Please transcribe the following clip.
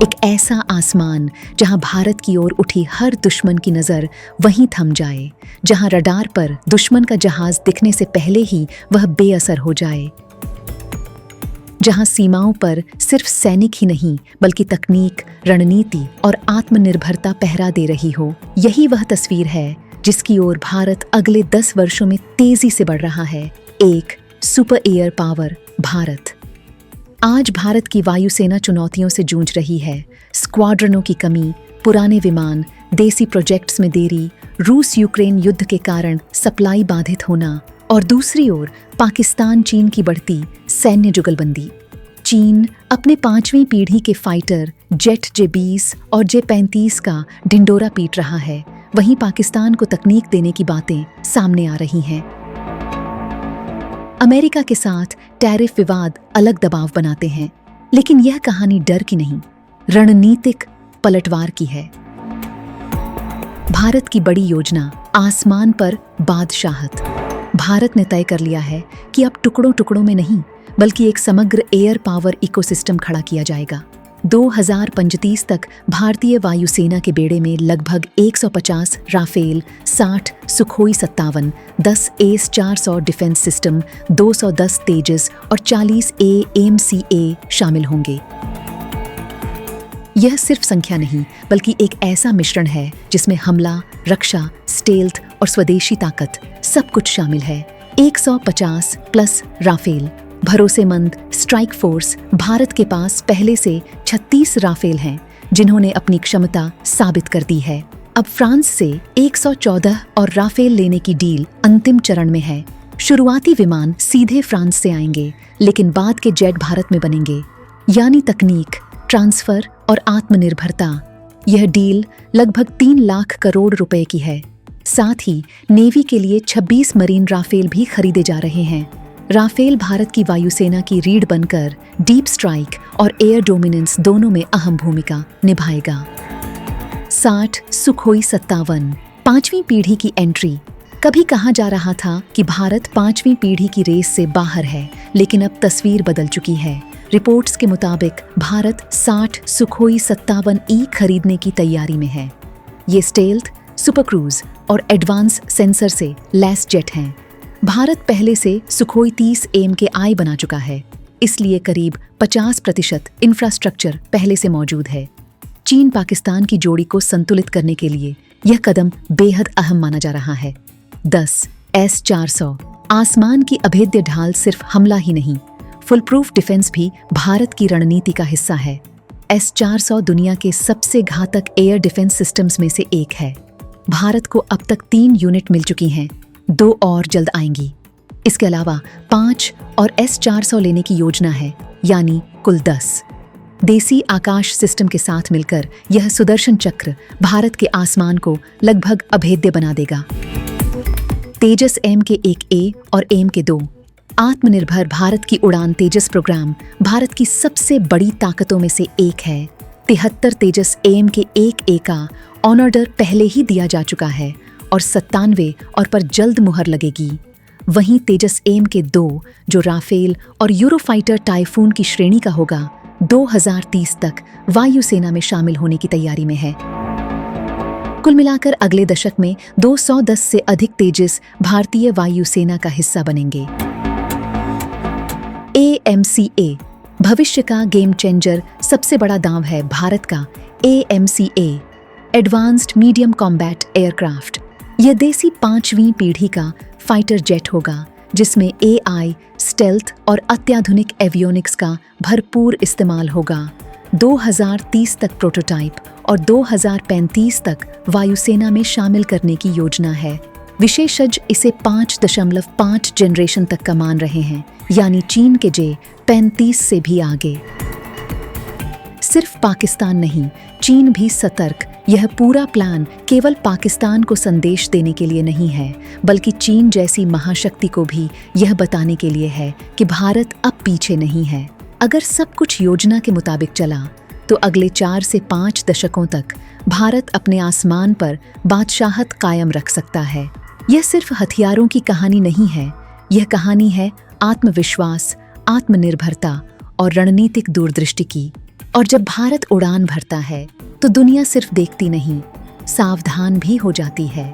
एक ऐसा आसमान जहां भारत की ओर उठी हर दुश्मन की नजर वहीं थम जाए, जहां रडार पर दुश्मन का जहाज दिखने से पहले ही वह बेअसर हो जाए, जहां सीमाओं पर सिर्फ सैनिक ही नहीं बल्कि तकनीक, रणनीति और आत्मनिर्भरता पहरा दे रही हो। यही वह तस्वीर है जिसकी ओर भारत अगले 10 वर्षों में तेजी से बढ़ रहा है। एक सुपर एयर पावर भारत। आज भारत की वायुसेना चुनौतियों से जूझ रही है। स्क्वाड्रनों की कमी, पुराने विमान, देसी प्रोजेक्ट्स में देरी, रूस यूक्रेन युद्ध के कारण सप्लाई बाधित होना और दूसरी ओर पाकिस्तान चीन की बढ़ती सैन्य जुगलबंदी। चीन अपने 5वीं पीढ़ी के फाइटर जेट J-20 और J-35 का ढिंडोरा पीट रहा है, वहीं पाकिस्तान को तकनीक देने की बातें सामने आ रही हैं। अमेरिका के साथ टैरिफ विवाद अलग दबाव बनाते हैं, लेकिन यह कहानी डर की नहीं, रणनीतिक पलटवार की है। भारत की बड़ी योजना, आसमान पर बादशाहत। भारत ने तय कर लिया है कि अब टुकड़ों टुकड़ों में नहीं बल्कि एक समग्र एयर पावर इकोसिस्टम खड़ा किया जाएगा। 2035 तक भारतीय वायुसेना के बेड़े में लगभग 150 Rafale, 60 Sukhoi 57, 10 AS-400 defence system, 210 Tejas और 40 AMCA शामिल होंगे। यह सिर्फ संख्या नहीं बल्कि एक ऐसा मिश्रण है जिसमें हमला, रक्षा, स्टेल्थ और स्वदेशी ताकत सब कुछ शामिल है। 150 प्लस राफेल, भरोसेमंद स्ट्राइक फोर्स। भारत के पास पहले से 36 राफेल हैं जिन्होंने अपनी क्षमता साबित कर दी है। अब फ्रांस से 114 और राफेल लेने की डील अंतिम चरण में है। शुरुआती विमान सीधे फ्रांस से आएंगे, लेकिन बाद के जेट भारत में बनेंगे, यानी तकनीक, ट्रांसफर और आत्मनिर्भरता। यह डील लगभग 3 लाख करोड़ रुपए की है। साथ ही नेवी के लिए 26 मरीन राफेल भी खरीदे जा रहे हैं। राफेल भारत की वायुसेना की रीढ़ बनकर डीप स्ट्राइक और एयर डोमिनेंस दोनों में अहम भूमिका निभाएगा। 60 सुखोई 57, 5वीं पीढ़ी की एंट्री। कभी कहा जा रहा था कि भारत 5वीं पीढ़ी की रेस से बाहर है, लेकिन अब तस्वीर बदल चुकी है। रिपोर्ट्स के मुताबिक भारत 60 सुखोई 57E खरीदने की तैयारी में है। ये स्टेल्थ, सुपर क्रूज और एडवांस सेंसर से लैस जेट हैं। भारत पहले से सुखोई 30 AMKI बना चुका है, इसलिए करीब 50% इंफ्रास्ट्रक्चर पहले से मौजूद है। चीन पाकिस्तान की जोड़ी को संतुलित करने के लिए यह कदम बेहद अहम माना जा रहा है। 10 S-400 आसमान की अभेद्य ढाल सिर्फ हमला ही नहीं, फुल प्रूफ डिफेंस भी भारत की रणनीति का हिस्सा है। S-400 दुनिया के सबसे घातक एयर डिफेंस सिस्टम्स में से एक है। भारत को अब तक 3 यूनिट मिल चुकी हैं, 2 और जल्द आएंगी। इसके अलावा 5 और S-400 लेने की योजना है, यानी कुल 10। देसी आकाश सिस्टम के साथ मिलकर यह सुदर्शन चक्र भारत के आसमान को लगभग अभेद्य बना देगा। तेजस MK-1A और MK-2। आत्मनिर्भर भारत की उड़ान तेजस प्रोग्राम भारत की सबसे बड़ी ताकतों में से एक है। 73 तेजस MK-1A का ऑन ऑर्डर पहले ही दिया जा चुका है और 97 और पर जल्द मुहर लगेगी। वहीं तेजस MK-2 जो राफेल और यूरोफाइटर टाइफून की श्रेणी का होगा, 2030 तक वायुसेना में शामिल होने की तैयारी में है। कुल मिलाकर अगले दशक में 210 से अधिक तेजस भारतीय वायुसेना का हिस्सा बनेंगे। AMCA भविष्य का गेम चेंजर। सबसे बड़ा दांव है भारत का AMCA, advanced medium combat aircraft. यह देसी 5वीं पीढ़ी का फाइटर जेट होगा जिसमें AI, स्टेल्थ और अत्याधुनिक एवियोनिक्स का भरपूर इस्तेमाल होगा। 2030 तक प्रोटोटाइप और 2035 तक वायुसेना में शामिल करने की योजना है। विशेषज्ञ इसे 5.5 जनरेशन तक का मान रहे हैं, यानी चीन के J-35 से भी आगे। सिर्फ पाकिस्तान नहीं, चीन भी सतर्क। यह पूरा प्लान केवल पाकिस्तान को संदेश देने के लिए नहीं है, बल्कि चीन जैसी महाशक्ति को भी यह बताने के लिए है कि भारत अब पीछे नहीं है। अगर सब कुछ योजना के मुताबिक चला, तो अगले 4 से 5 दशकों तक भारत अपने आसमान पर बादशाहत कायम रख सकता है। यह सिर्फ हथियारों की कहानी नहीं है, यह कहानी है आत्मविश्वास, आत्मनिर्भरता और रणनीतिक दूरदृष्टि की। और जब भारत उड़ान भरता है तो दुनिया सिर्फ देखती नहीं, सावधान भी हो जाती है।